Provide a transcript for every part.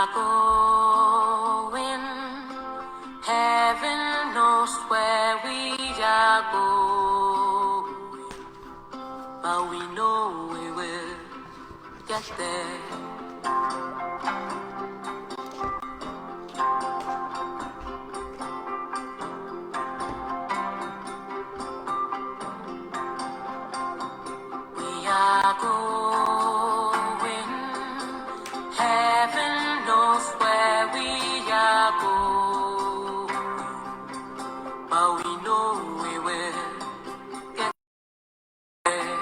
are going, heaven knows where we are going, but we know we will get there. We are going, heaven knows where we are going, but we know we will get there.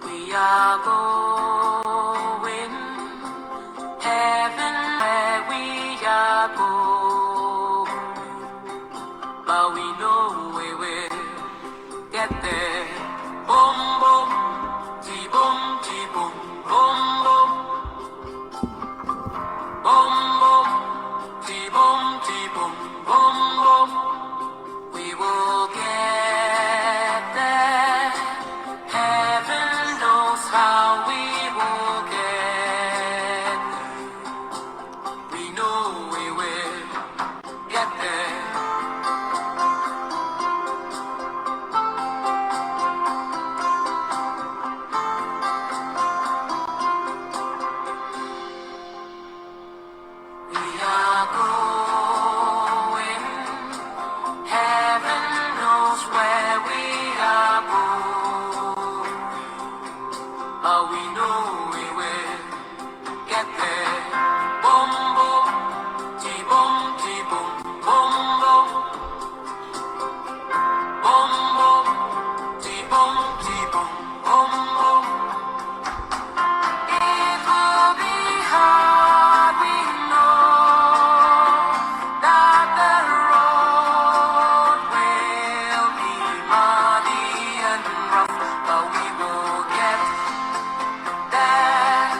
We are going, heaven where we are going, but we know we will get there. Boom, boom, ti-boom, ti-boom, boom, boom, boom, boom, ti-boom, ti-boom, boom, boom. We will get there. Heaven knows how we will get there. We know we will get there. We are going, heaven knows where we are going, but we know we will get there. Boom, boom, ti-boom, ti-boom, boom, boom, boom, boom, ti-boom, ti-boom, boom, boom. It will be hard, we know that the road will be muddy and rough, but we will get there.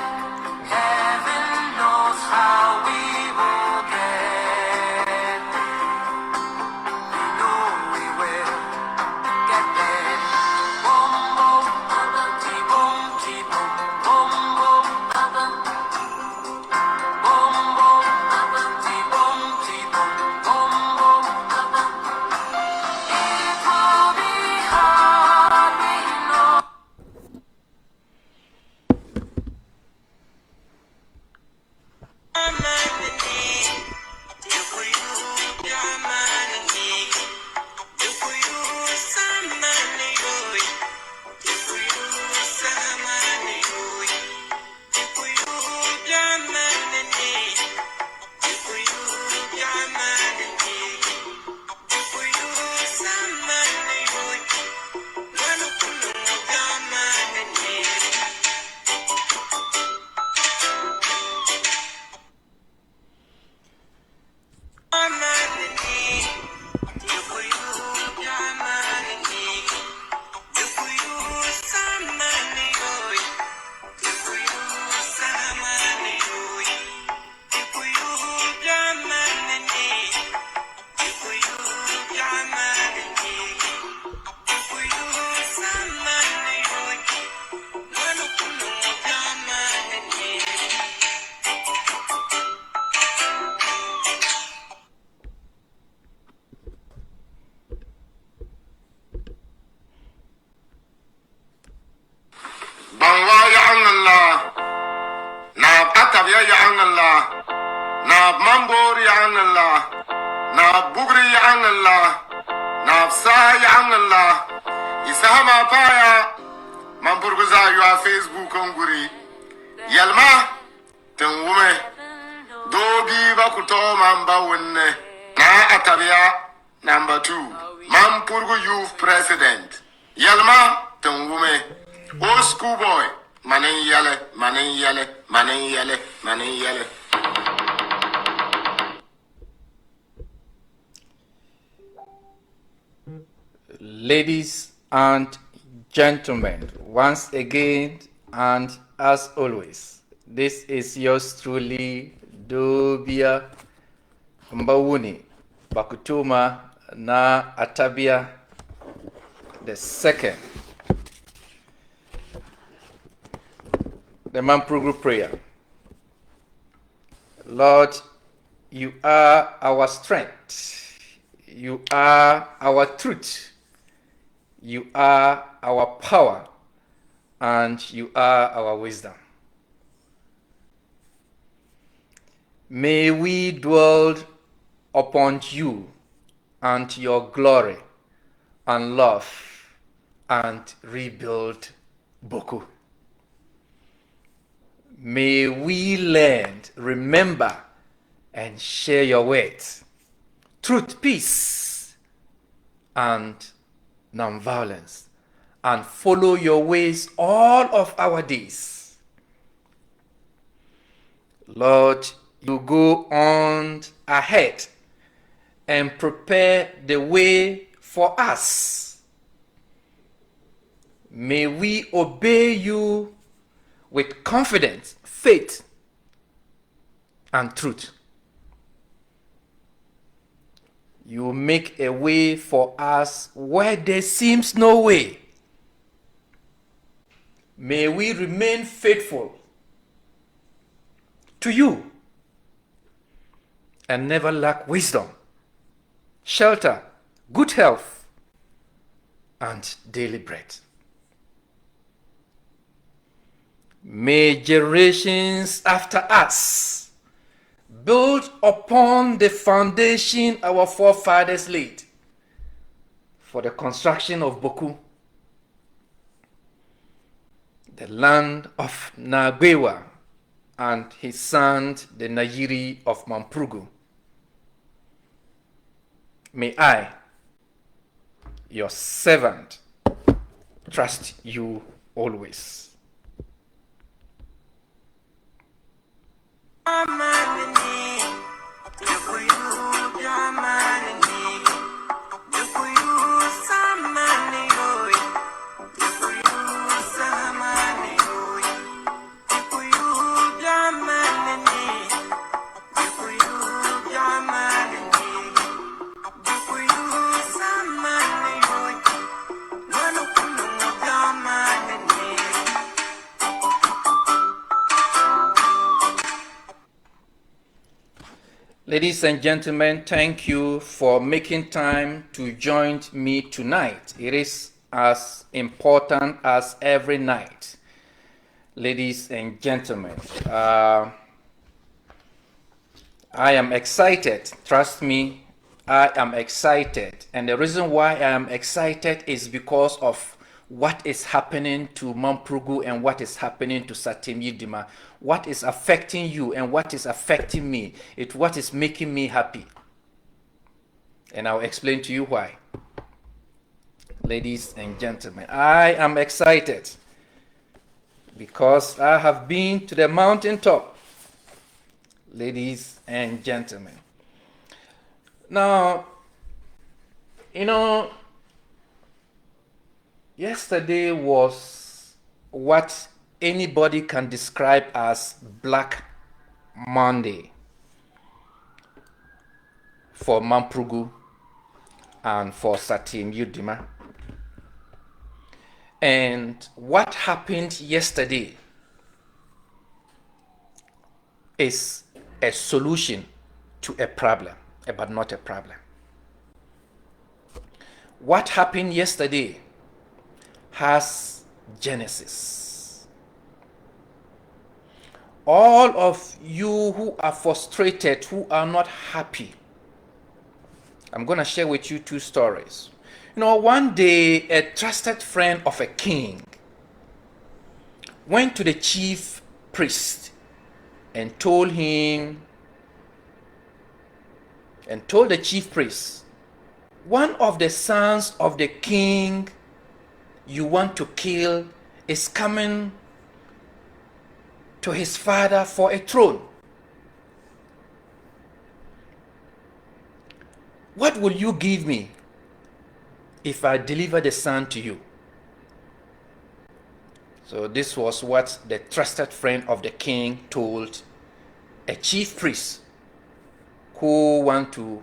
Heaven knows how we will get there. We know we will get there. Boom, boom, ti-boom, ti-boom, boom, boom, boom, boom, ti-boom, ti-boom, boom, boom. It will be hard, we know. Bangwa ya Allah, na Atabia ya Allah, na Mambori ya Allah, na Bugri ya Allah, na Fsa ya Allah, Isahama Paya, Mamburguza ya Facebook nguri, Yalma, Tengume, Dogi Bakuto Mamba Wenne, na Atabia, number 2, Mampurgu Youth President, Yalma, Tengume, old school boy, manen yale, manen yale, manen yale, manen yale. Ladies and gentlemen, once again and as always, this is yours truly, Dobia Mbawuni Bakutuma na Atabia the second. the Mampugu prayer. Lord, you are our strength. You are our truth. You are our power. And you are our wisdom. May we dwell upon you and your glory and love and rebuild Boku. May we learn, remember, and share your words, truth, peace, and nonviolence, and follow your ways all of our days. Lord, you go on ahead and prepare the way for us. May we obey you with confidence, faith, and truth. You make a way for us where there seems no way. May we remain faithful to you and never lack wisdom, shelter, good health, and daily bread. May generations after us build upon the foundation our forefathers laid for the construction of Boku, the land of Nagbewa, and his son, the Najiri of Mampugu. May I, your servant, trust you always. Ladies and gentlemen, thank you for making time to join me tonight. It is as important as every night. Ladies and gentlemen, I am excited. Trust me, I am excited. And the reason why I am excited is because of what is happening to Mampugu and what is happening to Satem Yidima. What is affecting you and what is affecting me. It's what is making me happy. And I'll explain to you why. Ladies and gentlemen, I am excited because I have been to the mountaintop. Ladies and gentlemen. Now, yesterday was what anybody can describe as Black Monday for Mampugu and for Satem Yidima. And what happened yesterday is a solution to a problem, but not a problem. What happened yesterday has genesis. All of you who are frustrated, who are not happy, I'm going to share with you two stories. One day a trusted friend of a king went to the chief priest and told the chief priest, one of the sons of the king you want to kill is coming to his father for a throne. What will you give me if I deliver the son to you? So this was what the trusted friend of the king told a chief priest who want to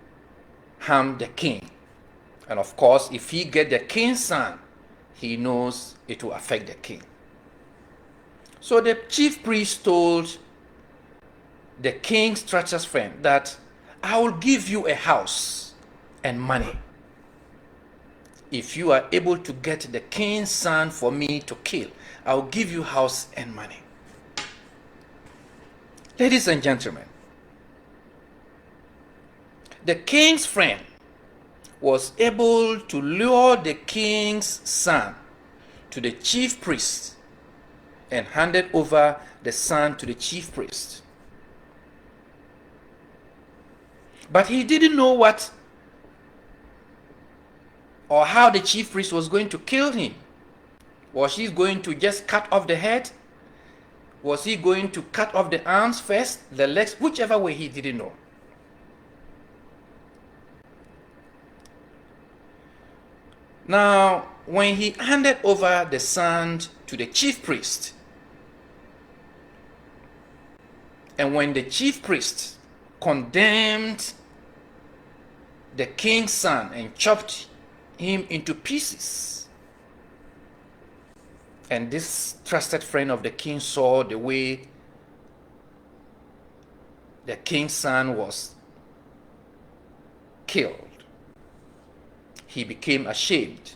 harm the king. And of course, if he get the king's son, he knows it will affect the king. So the chief priest told the king's treacherous friend that I will give you a house and money if you are able to get the king's son for me to kill. I'll give you house and money. Ladies and gentlemen, the king's friend was able to lure the king's son to the chief priest and handed over the son to the chief priest. But he didn't know what or how the chief priest was going to kill him. Was he going to just cut off the head? Was he going to cut off the arms first, the legs, whichever way, he didn't know. Now, when he handed over the son to the chief priest, and when the chief priest condemned the king's son and chopped him into pieces, and this trusted friend of the king saw the way the king's son was killed, he became ashamed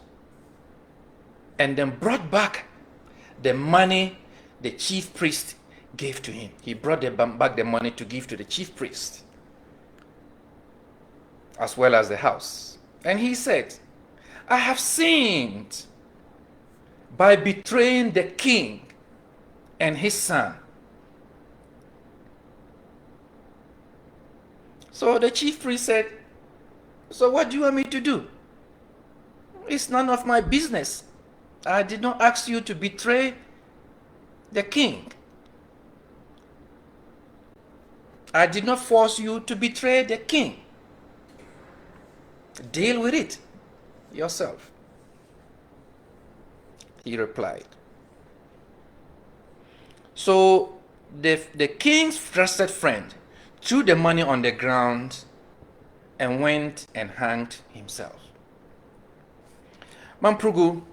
and then brought back the money the chief priest gave to him. He brought back the money to give to the chief priest, as well as the house. And he said, I have sinned by betraying the king and his son. So the chief priest said, so what do you want me to do? It's none of my business. I did not ask you to betray the king. I did not force you to betray the king. Deal with it yourself, he replied. So the king's trusted friend threw the money on the ground and went and hanged himself. Mamprugu,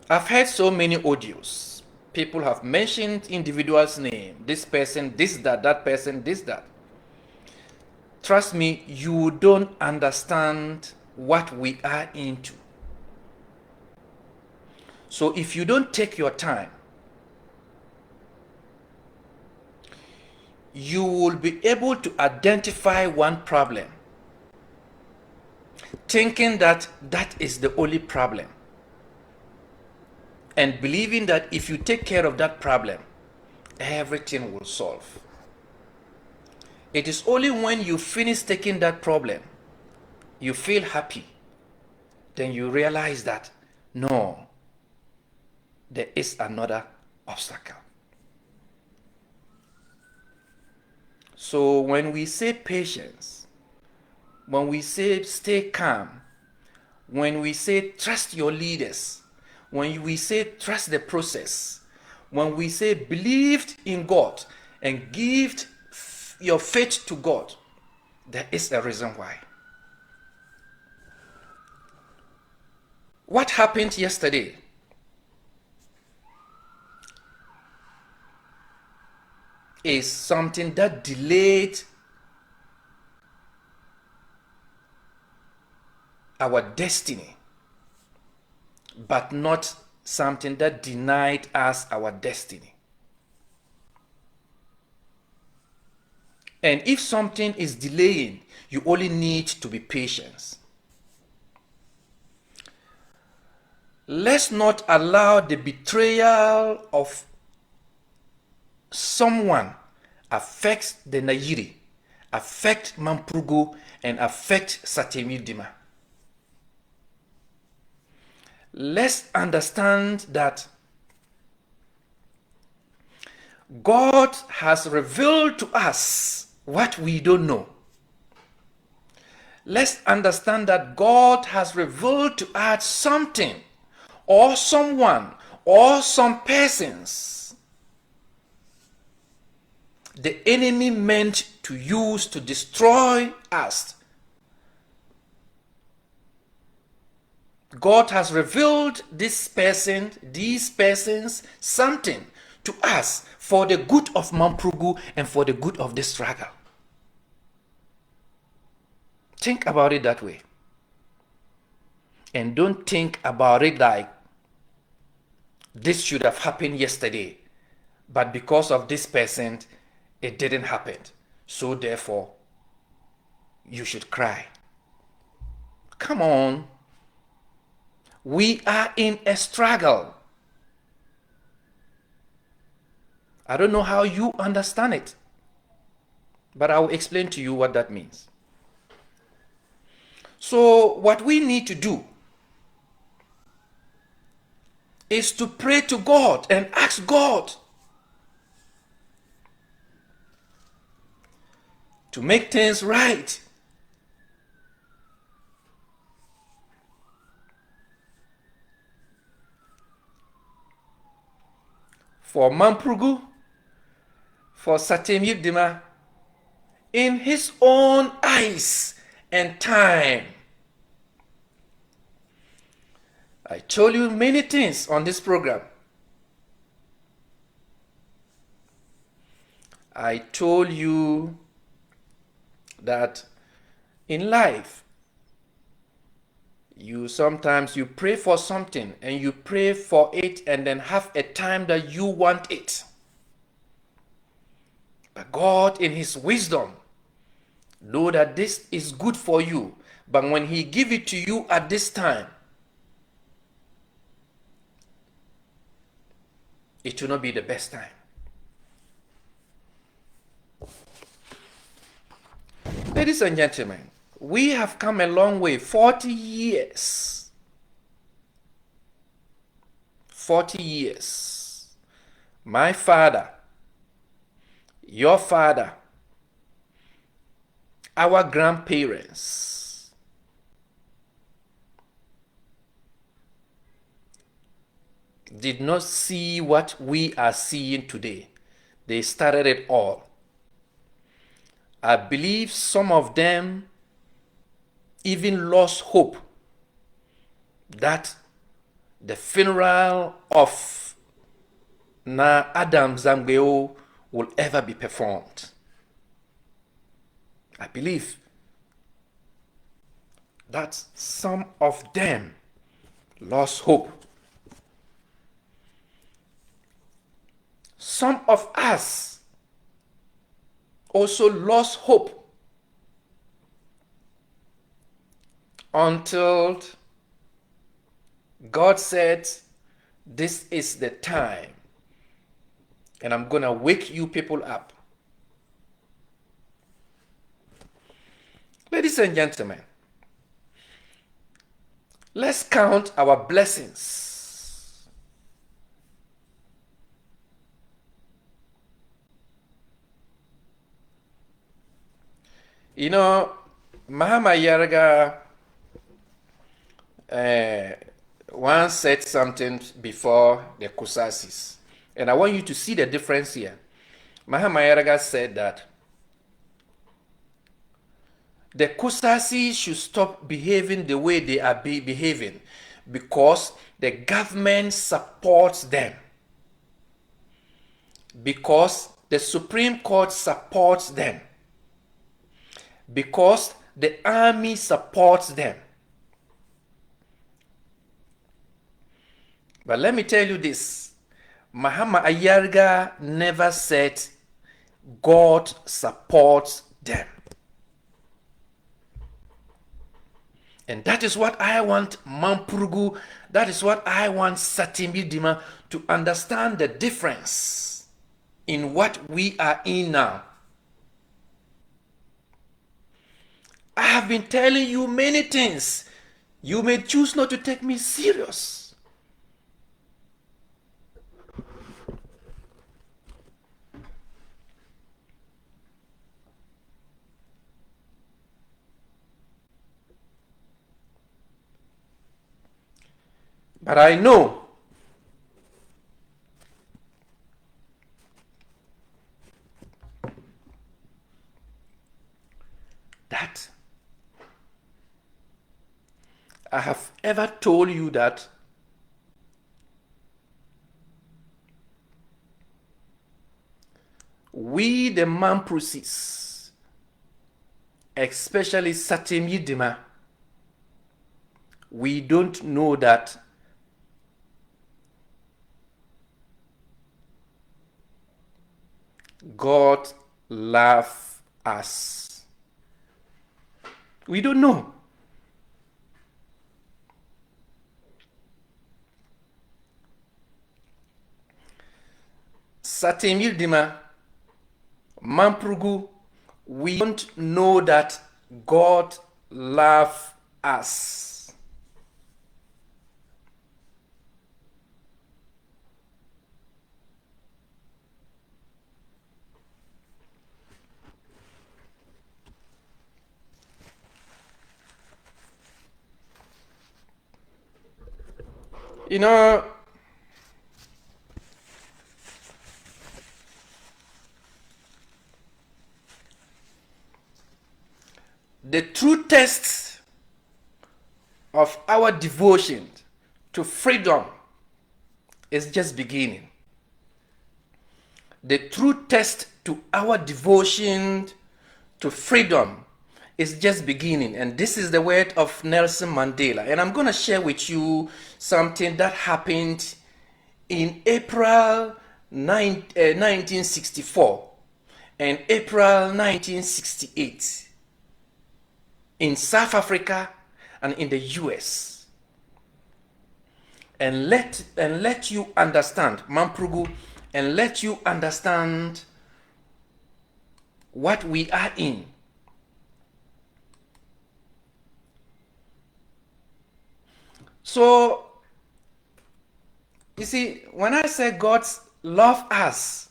I've heard so many audios. People have mentioned individuals' name. This person, this, that person, this, that. Trust me, you don't understand what we are into. So if you don't take your time, you will be able to identify one problem, thinking that that is the only problem, and believing that if you take care of that problem, everything will solve. It is only when you finish taking that problem, you feel happy, then you realize that, no, there is another obstacle. So when we say patience, when we say stay calm, when we say trust your leaders, when we say trust the process, when we say believe in God and give your faith to God, there is a reason why. What happened yesterday is something that delayed our destiny, but not something that denied us our destiny. And if something is delaying, you only need to be patient. Let's not allow the betrayal of someone affect the Nayiri, affect Mamprugu, and affect Satemi Dima. Let's understand that God has revealed to us what we don't know. Let's understand that God has revealed to us something or someone or some persons the enemy meant to use to destroy us. God has revealed this person, these persons, something to us for the good of Mamprugu and for the good of this struggle. Think about it that way. And don't think about it like this should have happened yesterday, but because of this person, it didn't happen. So therefore, you should cry. Come on. We are in a struggle. I don't know how you understand it, but I will explain to you what that means. So what we need to do is to pray to God and ask God to make things right. For Mamprugu, for Satem Yildirim, in his own eyes and time. I told you many things on this program. I told you that in life, sometimes you pray for something and you pray for it and then have a time that you want it. But God in his wisdom know that this is good for you. But when he give it to you at this time, it will not be the best time. Ladies and gentlemen, we have come a long way. 40 years. 40 years. My father, your father, our grandparents, did not see what we are seeing today. They started it all. I believe some of them even lost hope that the funeral of Na Adam Zamgbeo will ever be performed. I believe that some of them lost hope. Some of us also lost hope until God said, this is the time and I'm going to wake you people up. Ladies and gentlemen, let's count our blessings. You know, Mahama Yarga once said something before the Kusasis, and I want you to see the difference here. Mahama Yarga said that the Kusasis should stop behaving the way they are behaving because the government supports them, because the Supreme Court supports them, because the army supports them. But let me tell you this, Mahama Ayarga never said God supports them. And that is what I want Mamprugu, that is what I want Satem Yildirim to understand the difference in what we are in now. I have been telling you many things. You may choose not to take me serious. But I know that I have ever told you that we, the Mamprosis, especially Satem Yidima, we don't know that God loves us? We don't know. Satem Yidima, Mamprugu, we don't know that God loves us. You know, the true test of our devotion to freedom is just beginning. The true test to our devotion to freedom is just beginning. And this is the word of Nelson Mandela. And I'm going to share with you something that happened in April 1964 and April 1968 in South Africa and in the US. And let you understand, Mamprugu, and let you understand what we are in. So, you see, when I say God's love us,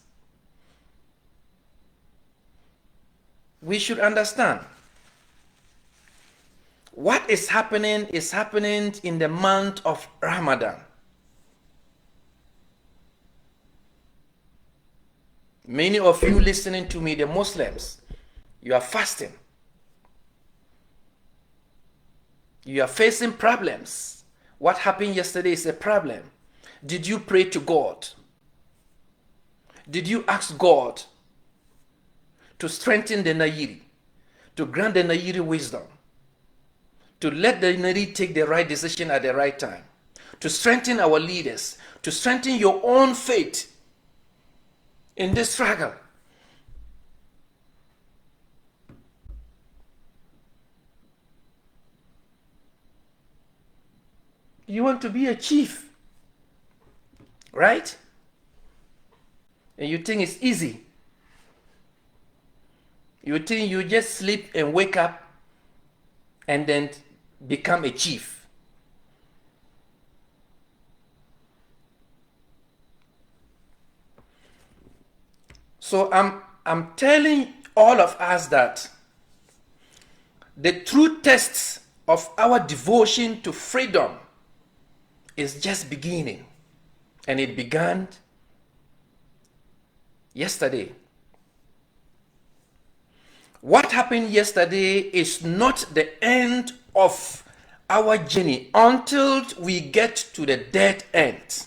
we should understand what is happening in the month of Ramadan. Many of you listening to me, the Muslims, you are fasting. You are facing problems. What happened yesterday is a problem. Did you pray to God? Did you ask God to strengthen the Nairi, to grant the Nairi wisdom, to let the Nairi take the right decision at the right time, to strengthen our leaders, to strengthen your own faith in this struggle? You want to be a chief, right? And you think it's easy. You think you just sleep and wake up and then become a chief. So I'm telling all of us that the true test of our devotion to freedom is just beginning. And it began yesterday. What happened yesterday is not the end of our journey until we get to the dead end.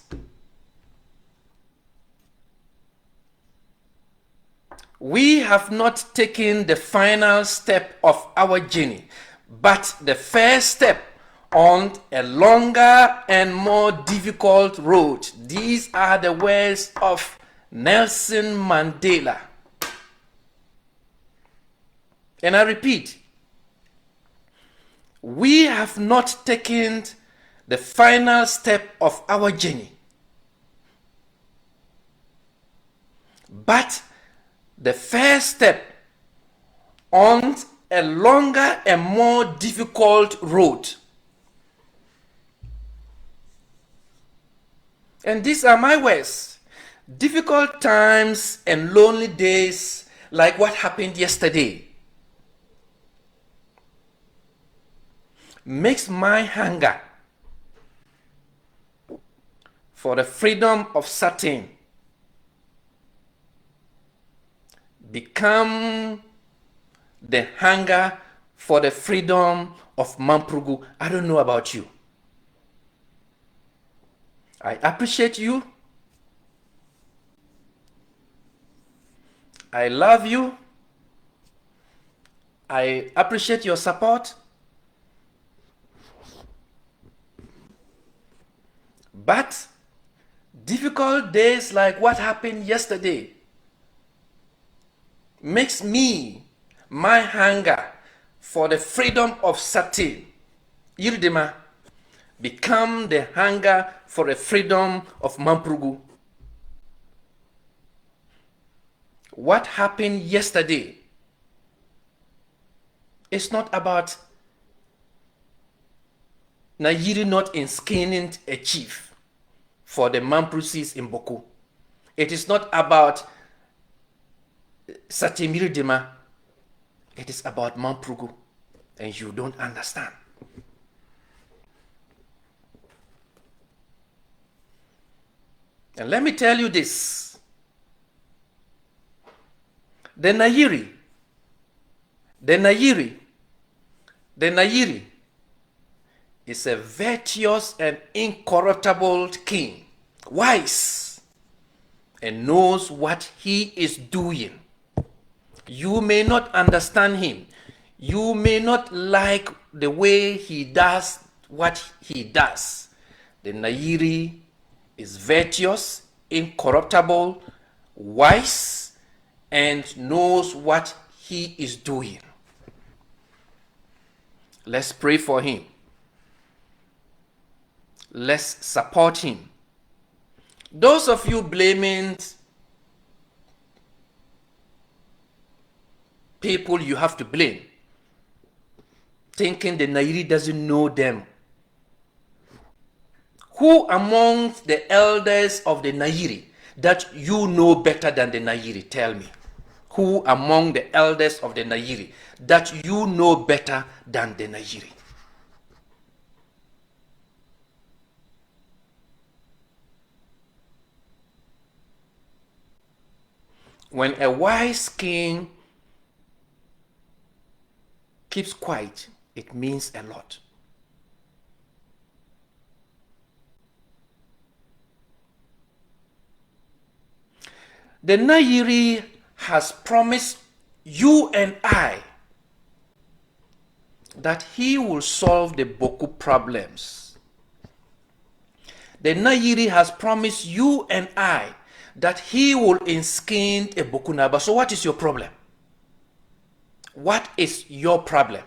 We have not taken the final step of our journey, but the first step on a longer and more difficult road. These are the words of Nelson Mandela. And I repeat, we have not taken the final step of our journey, but the first step on a longer and more difficult road. And these are my words. Difficult times and lonely days like what happened yesterday makes my hunger for the freedom of Satem become the hunger for the freedom of Mamprugu. I don't know about you. I appreciate you. I love you. I appreciate your support. But difficult days like what happened yesterday makes my hunger for the freedom of Sati, Yiridima, become the hunger for the freedom of Mamprugu. What happened yesterday is not about Nayiri not inskinning a chief for the Mamprusis in Boku. It is not about Satimiri Dima. It is about Mamprugu. And you don't understand. And let me tell you this. The Nayiri is a virtuous and incorruptible king, wise, and knows what he is doing. You may not understand him. You may not like the way he does what he does. The Nayiri is virtuous, incorruptible, wise, and knows what he is doing. Let's pray for him. Let's support him. Those of you blaming people you have to blame, thinking the Nayiri doesn't know them. Who among the elders of the Nayiri that you know better than the Nayiri? Tell me. Who among the elders of the Nayiri that you know better than the Nayiri? When a wise king keeps quiet, it means a lot. The Nayiri has promised you and I that he will solve the Boku problems. The Nayiri has promised you and I that he will inskin a Boku Naba. So what is your problem? What is your problem?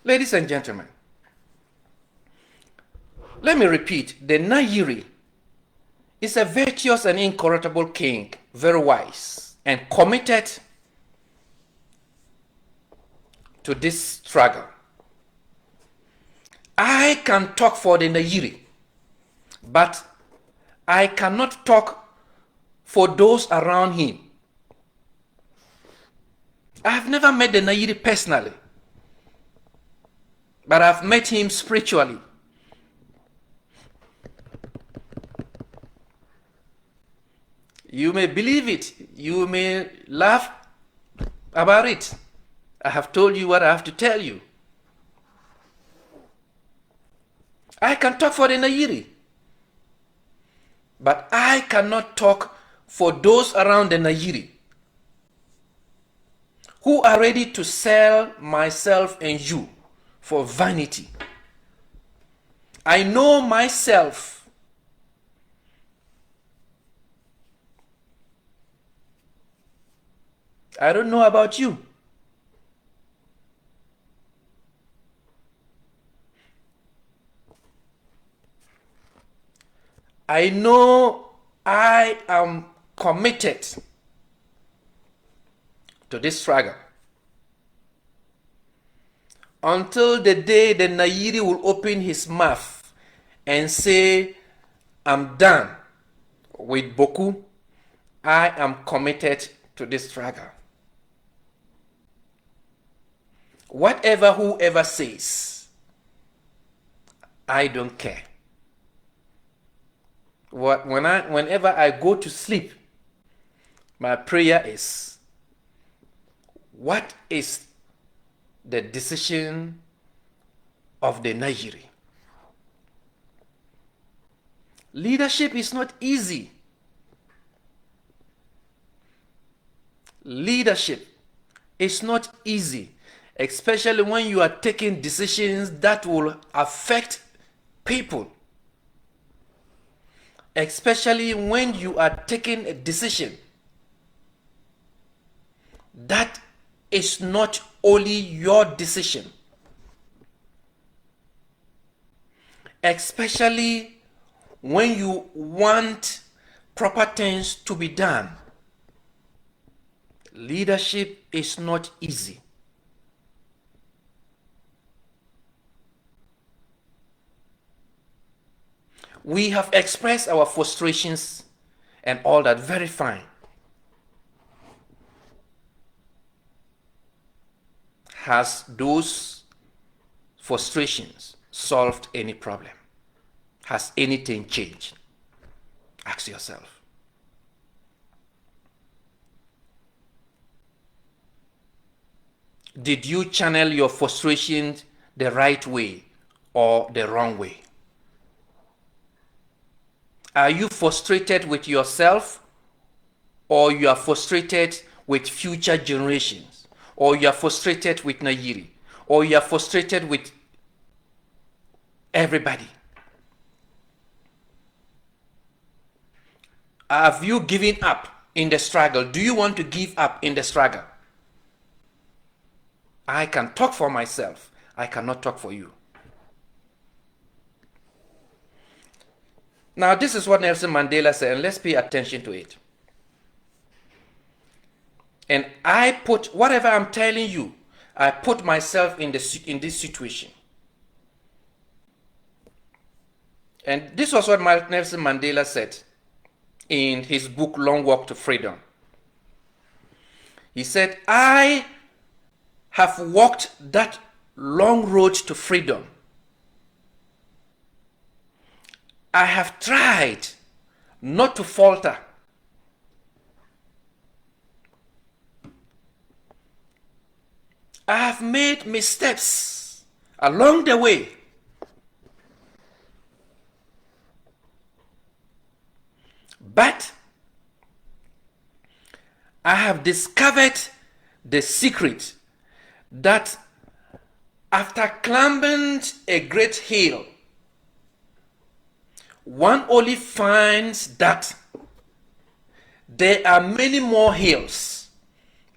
Ladies and gentlemen, let me repeat, the Nayiri is a virtuous and incorruptible king, very wise and committed to this struggle. I can talk for the Nayiri, but I cannot talk for those around him. I have never met the Nayiri personally, but I've met him spiritually. You may believe it, you may laugh about it. I have told you what I have to tell you. I can talk for the Nayiri, but I cannot talk for those around the Nayiri who are ready to sell myself and you for vanity. I know myself. I don't know about you. I know I am committed to this struggle until the day the Nayiri will open his mouth and say, I'm done with Boku. I am committed to this struggle. Whatever whoever says, I don't care. Whenever I go to sleep, my prayer is, what is the decision of the Nairi. Leadership is not easy. Leadership is not easy, especially when you are taking decisions that will affect people. Especially when you are taking a decision that is not only your decision. Especially when you want proper things to be done. Leadership is not easy. We have expressed our frustrations and all that, very fine. Has those frustrations solved any problem? Has anything changed? Ask yourself. Did you channel your frustrations the right way or the wrong way? Are you frustrated with yourself, or you are frustrated with future generations, or you are frustrated with Nairi, or you are frustrated with everybody? Have you given up in the struggle? Do you want to give up in the struggle? I can talk for myself. I cannot talk for you. Now, this is what Nelson Mandela said, and let's pay attention to it. And I put, whatever I'm telling you, I put myself in this situation. And this was what Nelson Mandela said in his book, Long Walk to Freedom. He said, I have walked that long road to freedom. I have tried not to falter. I have made missteps along the way. But I have discovered the secret that after climbing a great hill, one only finds that there are many more hills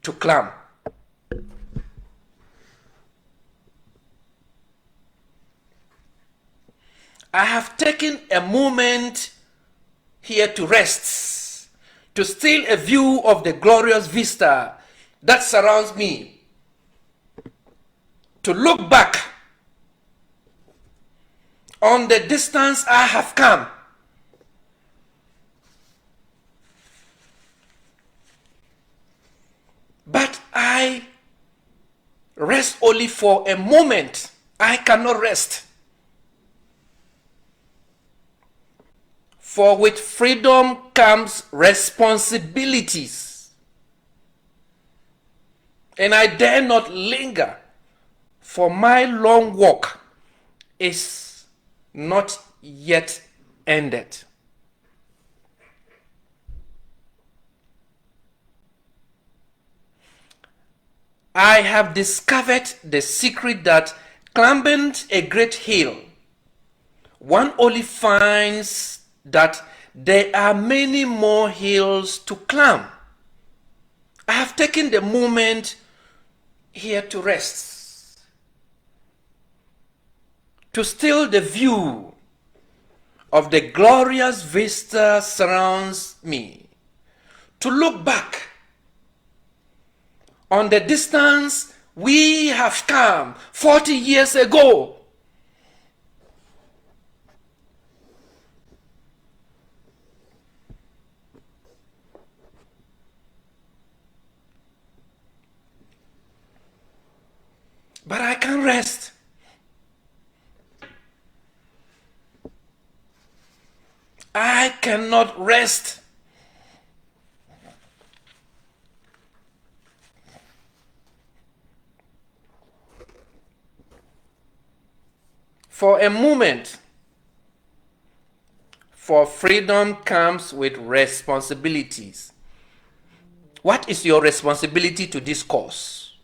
to climb. I have taken a moment here to rest, to steal a view of the glorious vista that surrounds me, to look back on the distance I have come. But I rest only for a moment. I cannot rest. For with freedom comes responsibilities. And I dare not linger, for my long walk is not yet ended. I have discovered the secret that climbing a great hill, one only finds that there are many more hills to climb. I have taken the moment here to rest, to steal the view of the glorious vista surrounds me, to look back on the distance we have come 40 years ago. But I can't rest. I cannot rest. For a moment, for freedom comes with responsibilities. What is your responsibility to this cause?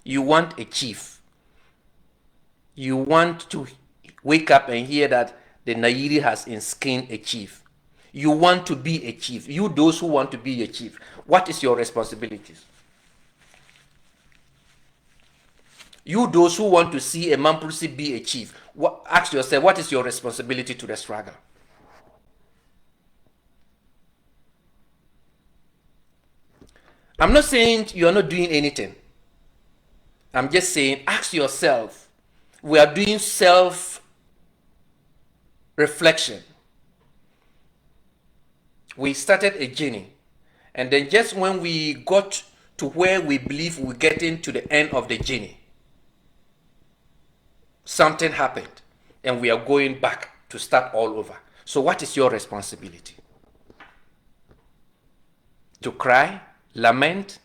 You want a chief. You want to wake up and hear that the Nairi has enskined a chief. You want to be a chief. You, those who want to be a chief, what is your responsibilities? You, those who want to see a Mamprusi be a chief, ask yourself, what is your responsibility to the struggle? I'm not saying you are not doing anything. I'm just saying, ask yourself. We are doing self-reflection. We started a journey, and then just when we got to where we believe we're getting to the end of the journey, something happened, and we are going back to start all over. So what is your responsibility? To cry, lament,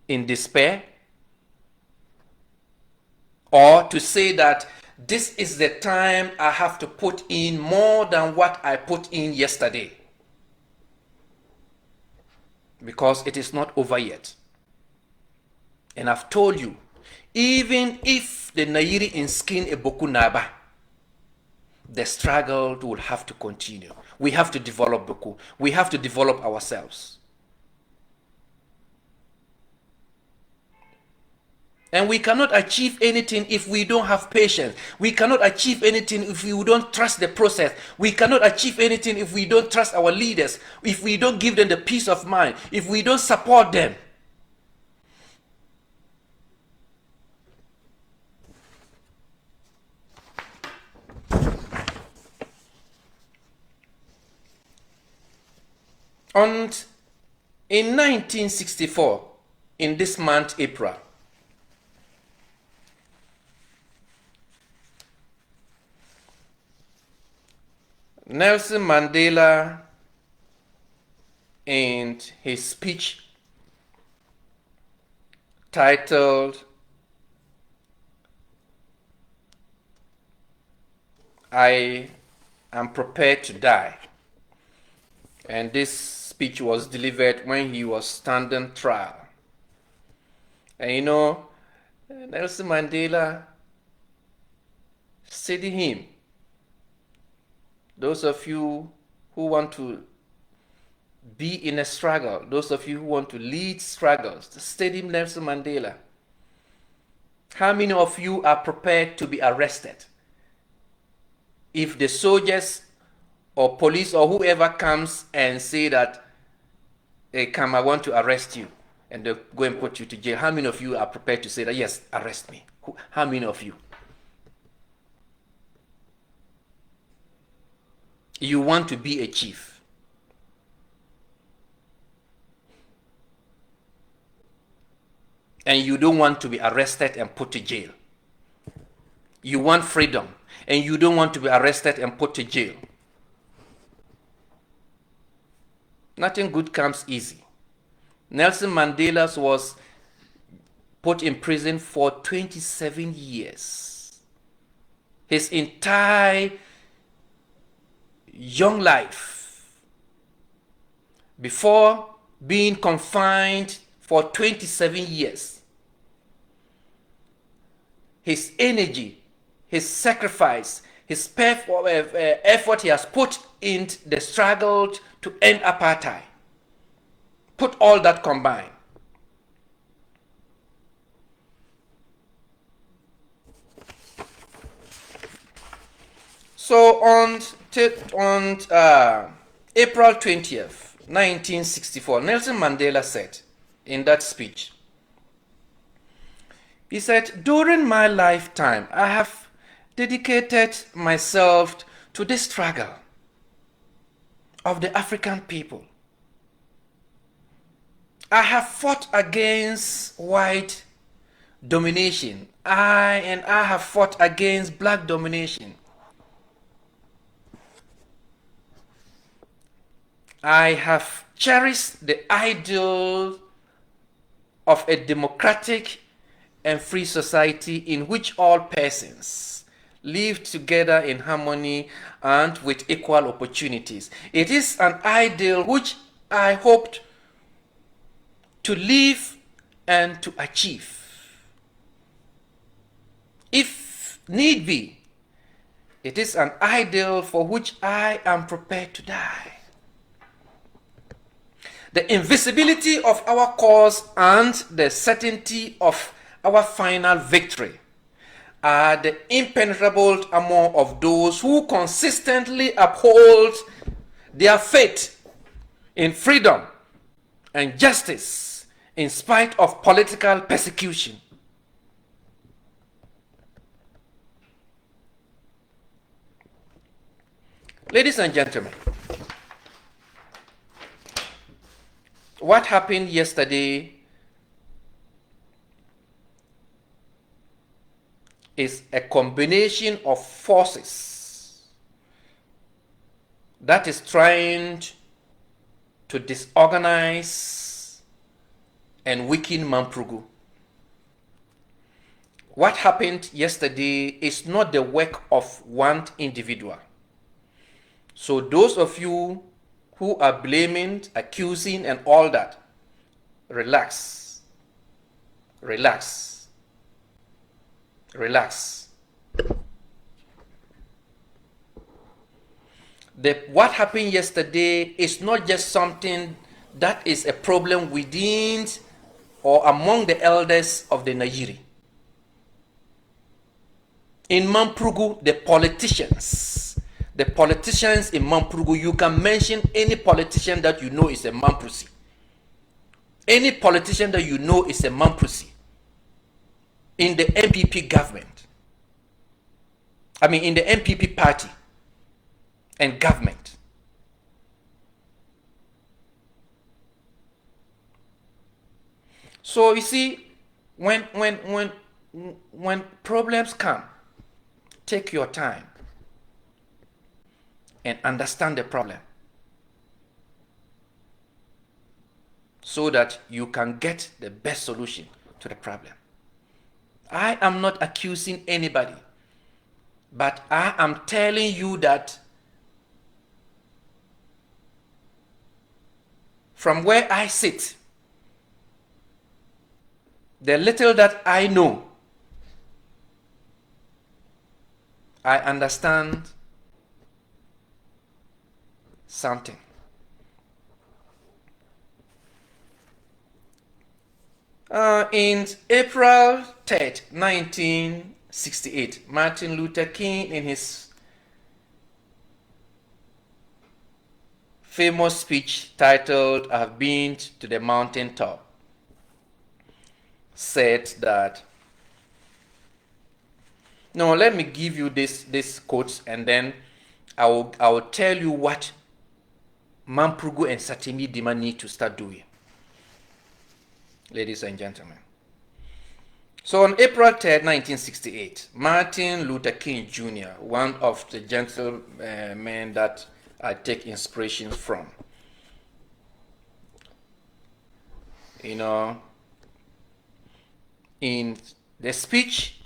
in despair? Or to say that this is the time I have to put in more than what I put in yesterday? Because it is not over yet. And I've told you, even if the Nairi inskin Eboku Naba, the struggle will have to continue. We have to develop Boku. We have to develop ourselves. And we cannot achieve anything if we don't have patience. We cannot achieve anything if we don't trust the process. We cannot achieve anything if we don't trust our leaders, if we don't give them the peace of mind, if we don't support them. And in 1964, in this month, April, Nelson Mandela, in his speech titled "I am prepared to die," and this speech was delivered when he was standing trial. And you know, Nelson Mandela steady him. Those of you who want to be in a struggle, those of you who want to lead struggles, steady Nelson Mandela. How many of you are prepared to be arrested? If the soldiers or police or whoever comes and say that, hey, come, I want to arrest you, and they go and put you to jail, how many of you are prepared to say that, yes, arrest me? How many of you? You want to be a chief. And you don't want to be arrested and put to jail. You want freedom, and you don't want to be arrested and put to jail. Nothing good comes easy. Nelson Mandela was put in prison for 27 years. His entire young life, before being confined for 27 years, his energy, his sacrifice, his effort he has put in the struggle to end apartheid, put all that combined. So on April 20th, 1964, Nelson Mandela said in that speech, he said, during my lifetime, I have dedicated myself to the struggle of the African people. I have fought against white domination. I have fought against black domination. I have cherished the ideal of a democratic and free society in which all persons live together in harmony and with equal opportunities. It is an ideal which I hoped to live and to achieve. If need be, it is an ideal for which I am prepared to die. The invisibility of our cause and the certainty of our final victory are the impenetrable armor of those who consistently uphold their faith in freedom and justice in spite of political persecution. Ladies and gentlemen, what happened yesterday is a combination of forces that is trying to disorganize and weaken Mamprugu. What happened yesterday is not the work of one individual. So those of you who are blaming, accusing, and all that, relax. Relax. Relax. What happened yesterday is not just something that is a problem within or among the elders of the Najiri. In Mamprugu, the politicians in Mamprugu, you can mention any politician that you know is a Mamprusi. Any politician that you know is a Mamprusi in the MPP government. I mean, in the MPP party and government. So you see, when problems come, take your time and understand the problem so that you can get the best solution to the problem. I am not accusing anybody, but I am telling you that from where I sit, the little that I know, I understand something. In April 3rd, 1968, Martin Luther King, in his famous speech titled "I've Been to the Mountaintop," said that, no, let me give you this quote, and then I will tell you what Mamprugu and Satimi Dima need to start doing. Ladies and gentlemen. So on April 3rd, 1968, Martin Luther King Jr., one of the gentlemen that I take inspiration from, in the speech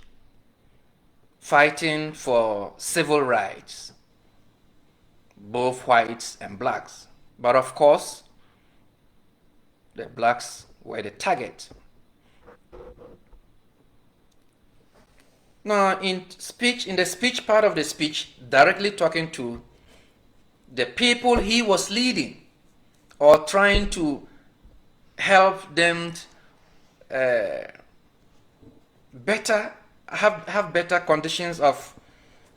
fighting for civil rights, both whites and blacks, but of course, the blacks were the target. Now, in the speech part of the speech, directly talking to the people he was leading or trying to help them have better conditions of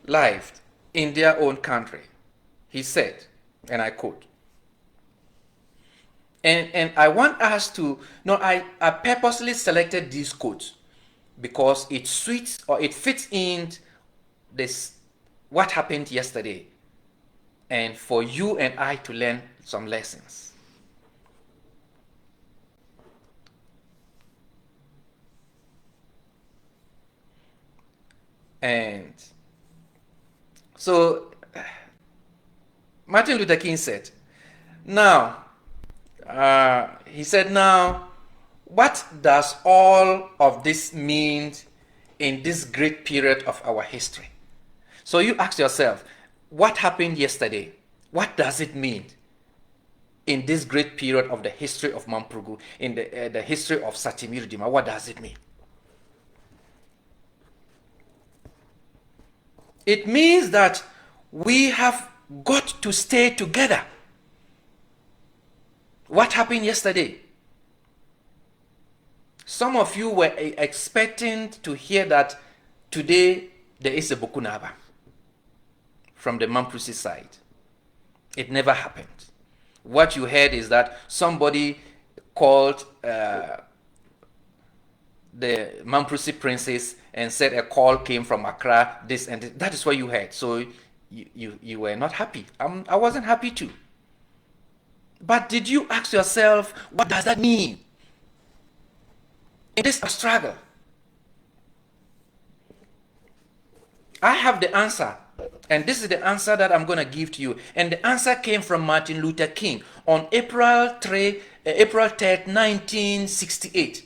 life in their own country, he said, and I quote, and I want us to know, I purposely selected these quotes because it suits or it fits in this what happened yesterday, and for you and I to learn some lessons. And so Martin Luther King said, he said, now, what does all of this mean in this great period of our history? So you ask yourself, what happened yesterday? What does it mean in this great period of the history of Mamprugu, in the history of Satimiri Dima? What does it mean? It means that we have got to stay together. What happened yesterday? Some of you were expecting to hear that today there is a Bokunaba from the Mamprusi side. It never happened. What you heard is that somebody called the Mamprusi princess and said a call came from Accra, this and this. That is what you heard. So you were not happy. I wasn't happy too. But did you ask yourself, what does that mean in this struggle? I have the answer. And this is the answer that I'm going to give to you. And the answer came from Martin Luther King on April 3rd, 1968.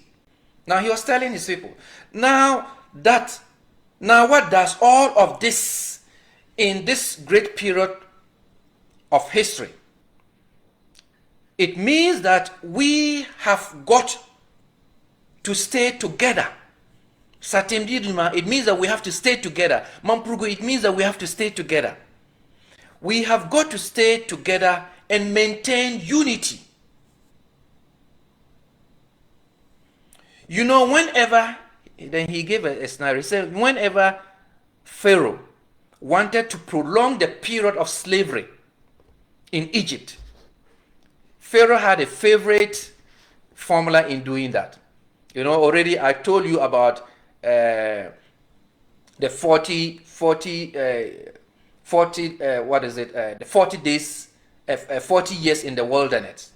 Now he was telling his people, now what does all of this in this great period of history? It means that we have got to stay together. Satimdiduma, it means that we have to stay together. Mamprugu, it means that we have to stay together. We have got to stay together and maintain unity. You know, whenever, then he gave a scenario, he said, whenever Pharaoh wanted to prolong the period of slavery in Egypt, Pharaoh had a favorite formula in doing that. You know, already I told you about the 40 days, 40 years in the wilderness.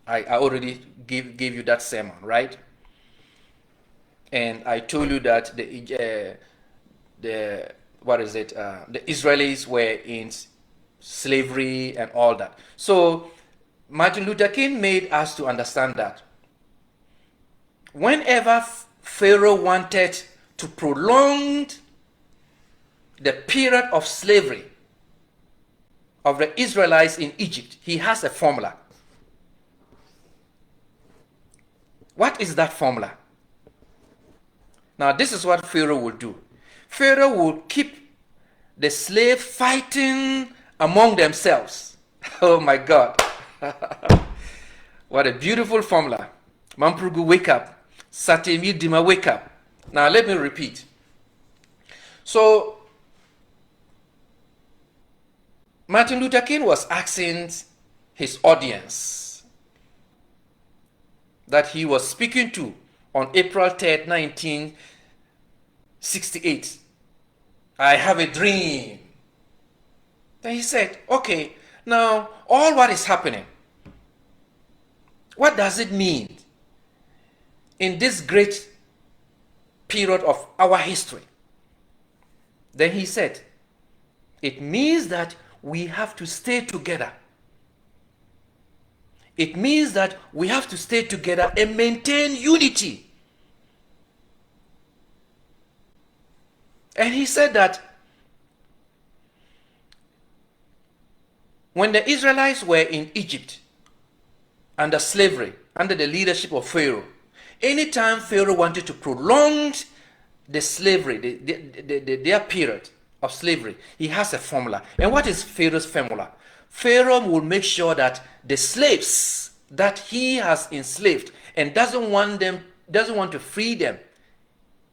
I already gave you that sermon, right? And I told you that the Israelis were in slavery and all that. So Martin Luther King made us to understand that whenever Pharaoh wanted to prolong the period of slavery of the Israelites in Egypt, he has a formula. What is that formula? Now, this is what Pharaoh will do. Pharaoh will keep the slaves fighting among themselves. Oh my God. What a beautiful formula. Mamprugu, wake up. Satemir Dima, wake up. Now, let me repeat. So, Martin Luther King was asking his audience that he was speaking to on April 3rd, 1968. I have a dream. Then he said, okay, now all what is happening, what does it mean in this great period of our history? Then he said, it means that we have to stay together. It means that we have to stay together and maintain unity. And he said that when the Israelites were in Egypt under slavery, under the leadership of Pharaoh, anytime Pharaoh wanted to prolong the slavery, their period of slavery, he has a formula. And what is Pharaoh's formula? Pharaoh will make sure that the slaves that he has enslaved and doesn't want to free them,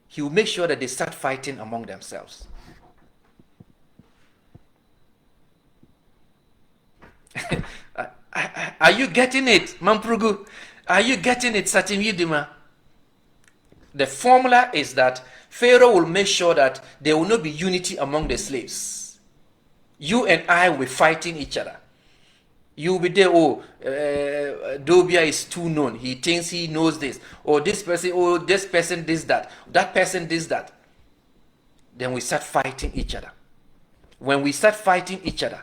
he will make sure that they start fighting among themselves. Are you getting it, Mamprugu? Are you getting it, Satimidima? The formula is that Pharaoh will make sure that there will not be unity among the slaves. You and I will be fighting each other. You will be there, Dobia is too known. He thinks he knows this. Or this person, this person this, that. That person this, that. Then we start fighting each other. When we start fighting each other,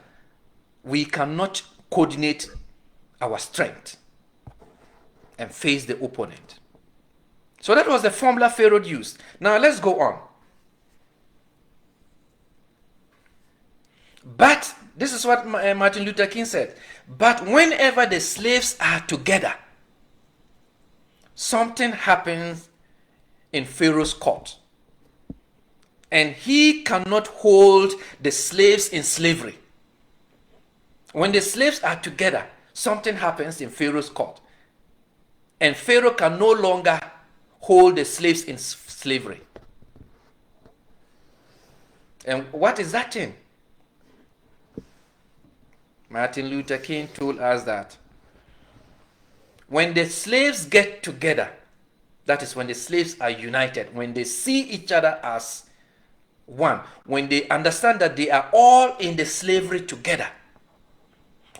we cannot coordinate our strength and face the opponent. So that was the formula Pharaoh used. Now let's go on. But this is what Martin Luther King said. But whenever the slaves are together, something happens in Pharaoh's court. And he cannot hold the slaves in slavery. When the slaves are together, something happens in Pharaoh's court. And Pharaoh can no longer hold the slaves in slavery. And what is that thing? Martin Luther King told us that when the slaves get together, that is when the slaves are united, when they see each other as one, when they understand that they are all in the slavery together,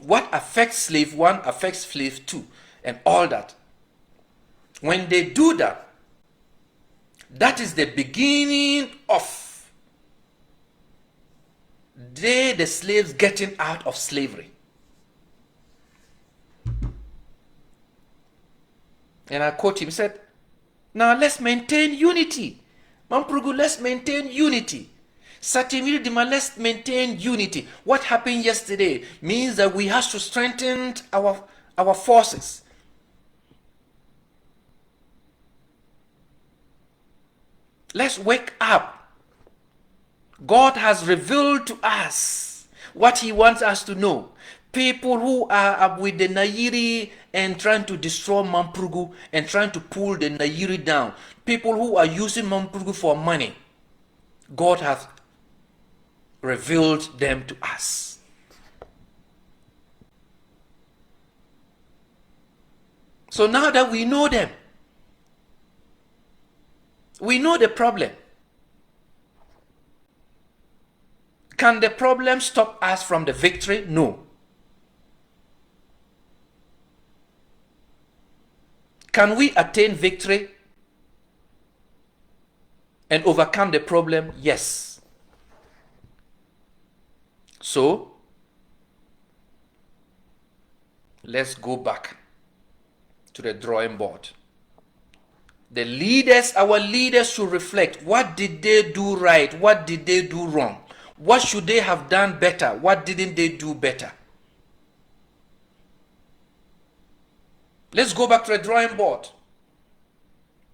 what affects slave one affects slave two, and all that. When they do that, that is the beginning of the slaves getting out of slavery. And I quote him, he said, now let's maintain unity. Mampurugu, let's maintain unity. Satimiri Dima, let's maintain unity. What happened yesterday means that we have to strengthen our forces. Let's wake up. God has revealed to us what he wants us to know. People who are up with the Nairi and trying to destroy Mampurugu and trying to pull the Nairi down. People who are using Mampurugu for money. God has revealed them to us. So now that we know them, we know the problem. Can the problem stop us from the victory? No. Can we attain victory and overcome the problem? Yes. So, let's go back to the drawing board. The leaders, our leaders should reflect. What did they do right? What did they do wrong? What should they have done better? What didn't they do better? Let's go back to the drawing board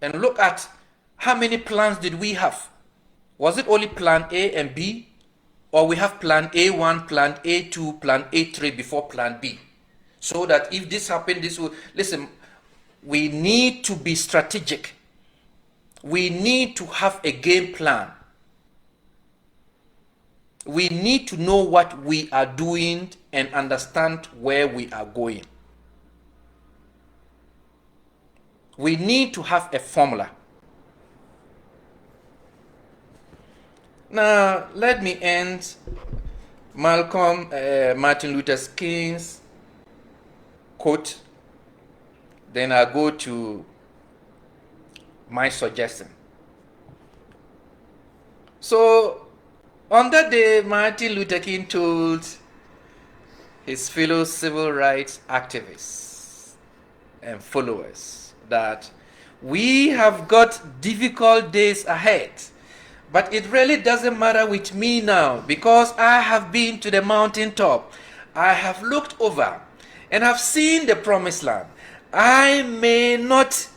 and look at how many plans did we have. Was it only plan A and B? Or we have plan A1, plan A2, plan A3 before plan B? So that if this happened, this will... Listen, we need to be strategic. We need to have a game plan. We need to know what we are doing and understand where we are going. We need to have a formula. Now, let me end Martin Luther King's quote. Then I'll go to my suggestion. So, on that day, Martin Luther King told his fellow civil rights activists and followers that we have got difficult days ahead, but it really doesn't matter with me now because I have been to the mountaintop. I have looked over and have seen the promised land. I may not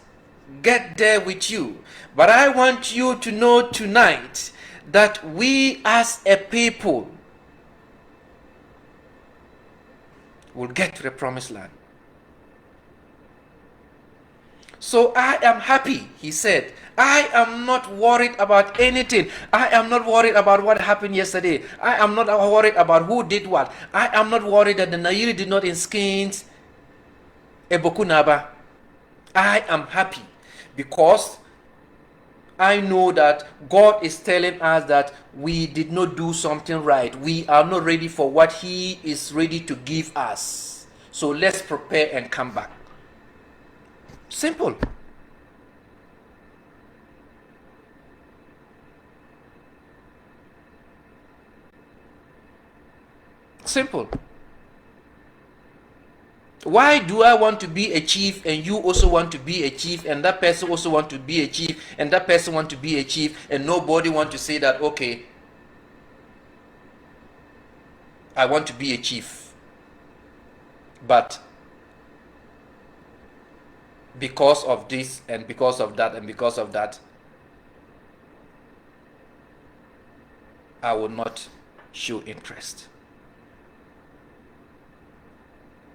get there with you, but I want you to know tonight that we as a people will get to the promised land. So I am happy, he said. I am not worried about anything. I am not worried about what happened yesterday. I am not worried about who did what. I am not worried that the Nairi did not enskinge Ebokunaba. I am happy because I know that God is telling us that we did not do something right. We are not ready for what He is ready to give us. So let's prepare and come back. Simple. Simple. Why do I want to be a chief and you also want to be a chief and that person also want to be a chief and that person want to be a chief and nobody want to say that, okay, I want to be a chief. But because of this and because of that and because of that, I will not show interest.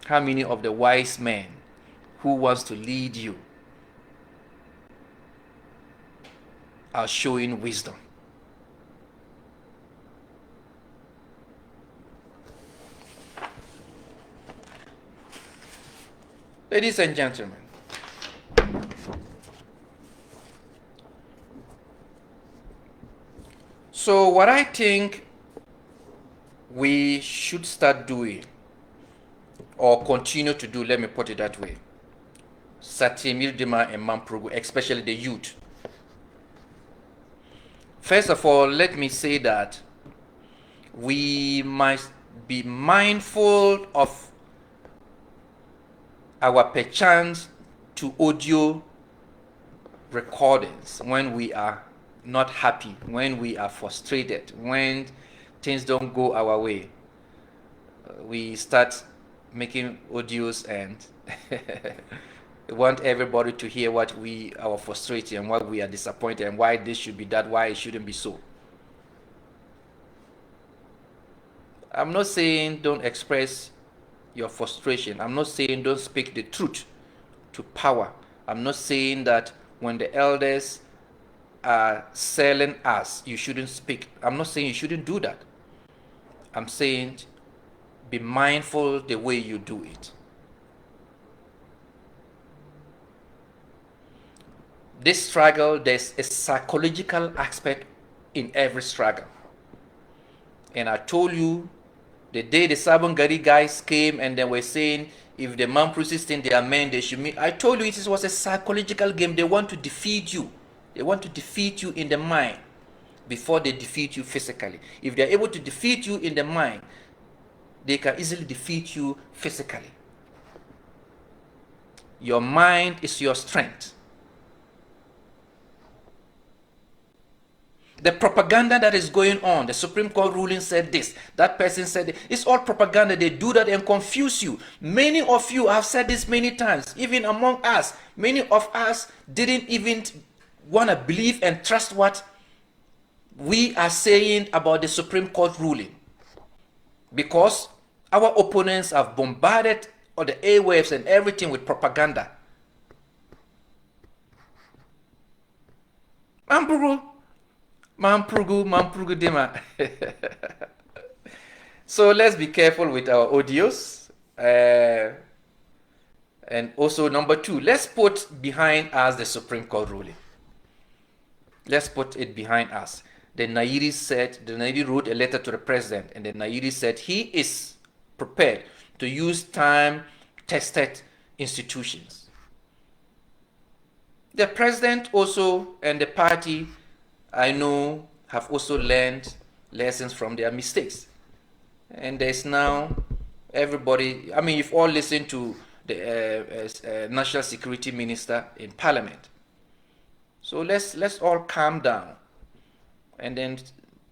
How many of the wise men who wants to lead you are showing wisdom? Ladies and gentlemen, so what I think we should start doing or continue to do, let me put it that way, Satemir Dima and Mamprogou, especially the youth. First of all, let me say that we must be mindful of our perchance to audio recordings when we are not happy, when we are frustrated, when things don't go our way. We start making audios and we want everybody to hear what we are frustrated and what we are disappointed and why this should be that, why it shouldn't be so. I'm not saying don't express your frustration. I'm not saying don't speak the truth to power. I'm not saying that when the elders are selling us, you shouldn't speak. I'm not saying you shouldn't do that. I'm saying be mindful the way you do it. This struggle, there's a psychological aspect in every struggle. And I told you the day the Sabongari guys came and they were saying if the Mamprus think they are men, they should meet. I told you it was a psychological game. They want to defeat you. They want to defeat you in the mind before they defeat you physically. If they're able to defeat you in the mind, they can easily defeat you physically. Your mind is your strength. The propaganda that is going on, the Supreme Court ruling said this, that person said this. It's all propaganda. They do that and confuse you. Many of you have said this many times, even among us. Many of us didn't even want to believe and trust what we are saying about the Supreme Court ruling, because our opponents have bombarded all the airwaves and everything with propaganda. Mamprogou Dima. So let's be careful with our audios. And also number two, let's put behind us the Supreme Court ruling. Let's put it behind us. The Nairi wrote a letter to the president, and the Nairi said he is prepared to use time-tested institutions. The president also and the party, I know, have also learned lessons from their mistakes. And there's now everybody, I mean, you've all listened to the National Security Minister in Parliament. So let's all calm down and then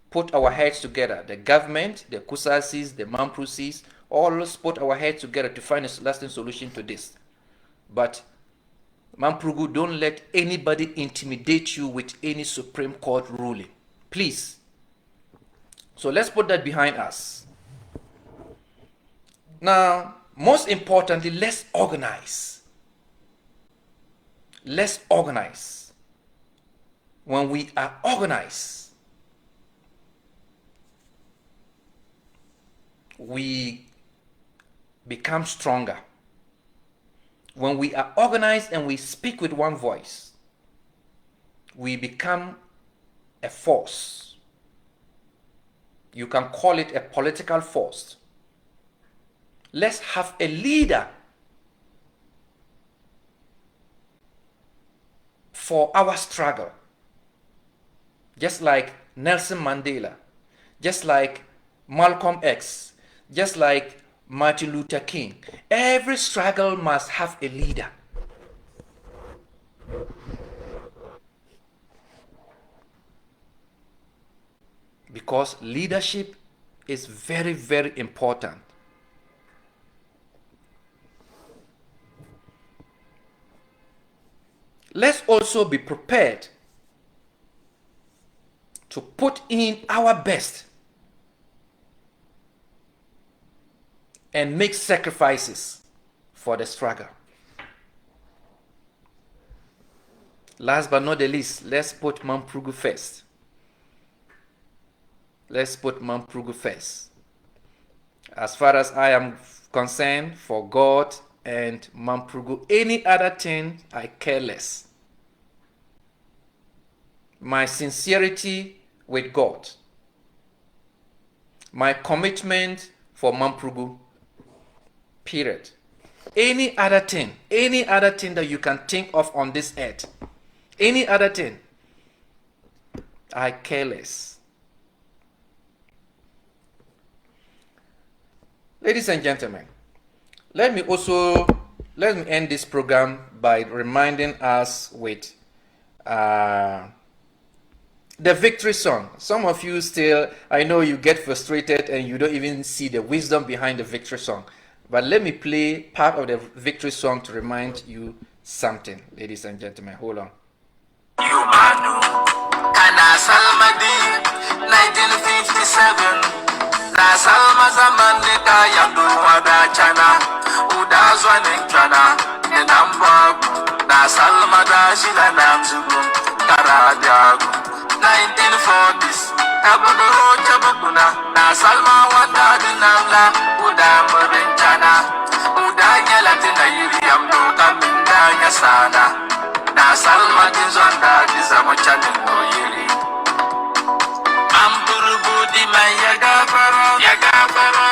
put our heads together. The government, the Kusasis, the Mamprusis, all let's put our heads together to find a lasting solution to this. But Mamprogou, don't let anybody intimidate you with any Supreme Court ruling. Please. So let's put that behind us. Now, most importantly, let's organize. Let's organize. When we are organized, we become stronger. When we are organized and we speak with one voice, we become a force. You can call it a political force. Let's have a leader for our struggle. Just like Nelson Mandela, just like Malcolm X, just like Martin Luther King. Every struggle must have a leader. Because leadership is very, very important. Let's also be prepared to put in our best and make sacrifices for the struggle. Last but not the least, let's put Mamprugu first. Let's put Mamprugu first. As far as I am concerned, for God and Mamprugu, any other thing I care less. My sincerity with God, my commitment for Mamprugu, period. Any other thing that you can think of on this earth, any other thing, I care less. Ladies and gentlemen, let me end this program by reminding us with the victory song. Some of you still, I know you get frustrated and you don't even see the wisdom behind the victory song. But let me play part of the victory song to remind you something, ladies and gentlemen. Hold on. Kana Salmadi, 1957. Na Salma Zamani Kayando Wada Chana, Udazwa Ninkana, Nenamba, Na Salma Dashila Namzugu, Karadiagu, 1940s, Abudu Chabukuna, Na Salma Wanda Dinamla, Udamurin Chana, Udanya Latina Yiriam Doka Mindanya Sana, Na Salma Dizwanda Dizamochanin no Yiri. Amburubu Yagafara,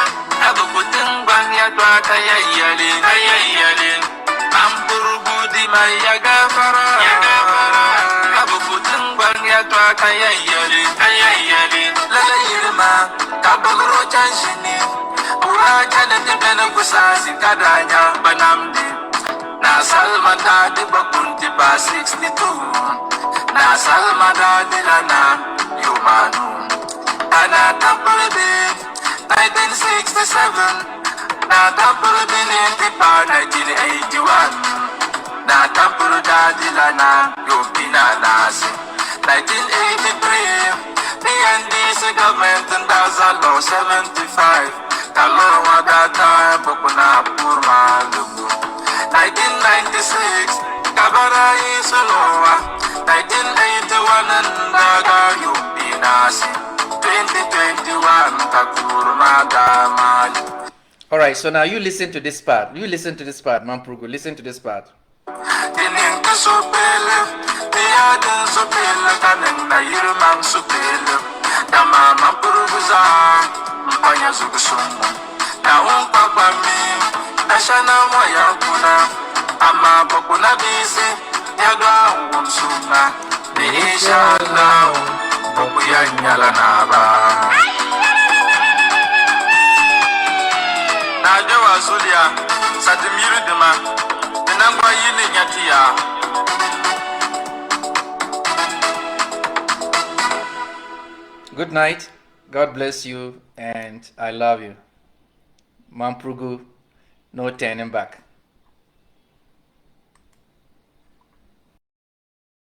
Abukutungbang Yadwaka Yayalin, Amburubu Yagafara, Abukutungbang Yadwaka Yayalin, Lala Yirma, Kaburo Chanshini, Urajan and the Benagusa, Kadanya, Banamdi, Na Salmada de Bakunti Ba 62, Na Salmada de Lana, Yumanu. Na Tampurbi, 1967. Na Tampurbi, 1981. Na Tampurda Dilana, Yopina Nasi. 1983. The NDC government in Dazalo 75. Kalorwa Data, Bokuna Purma Lugu. 1996. Kabara Isoloa. 1981 and Naga Yopinasi. 2021 All right, so now you listen to this part. You listen to this part, Mamprugu. Listen to this part. Good night. God bless you, and I love you. Mamprugu, no turning back.